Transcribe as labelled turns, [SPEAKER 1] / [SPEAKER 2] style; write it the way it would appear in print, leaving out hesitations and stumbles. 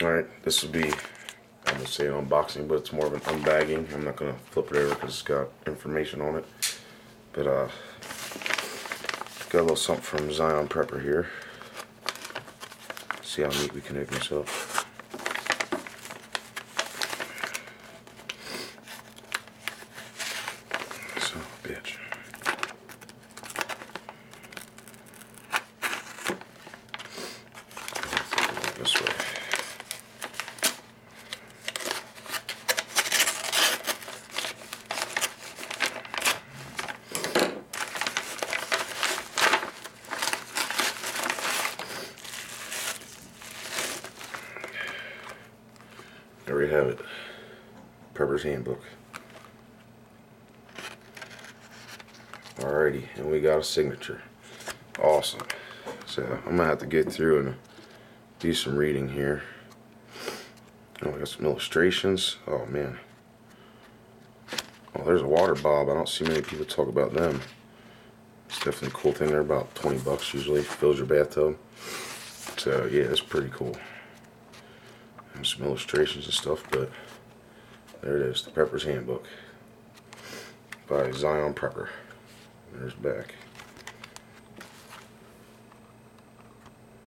[SPEAKER 1] Alright, this will be, I'm going to say an unboxing, but it's more of an unbagging. I'm not going to flip it over because it's got information on it. But, got a little something from Zion Prepper here. See how neat we can make this up. So, bitch. This way. There we have it. Prepper's Handbook. Alrighty, and we got a signature. Awesome. So I'm gonna have to get through and do some reading here. Oh, I got some illustrations. Oh man. Oh, there's a water bob. I don't see many people talk about them. It's definitely a cool thing. They're about 20 bucks usually. Fills your bathtub. So yeah, it's pretty cool. And some illustrations and stuff, but there it is, the Prepper's Handbook by Zion Prepper. There's back.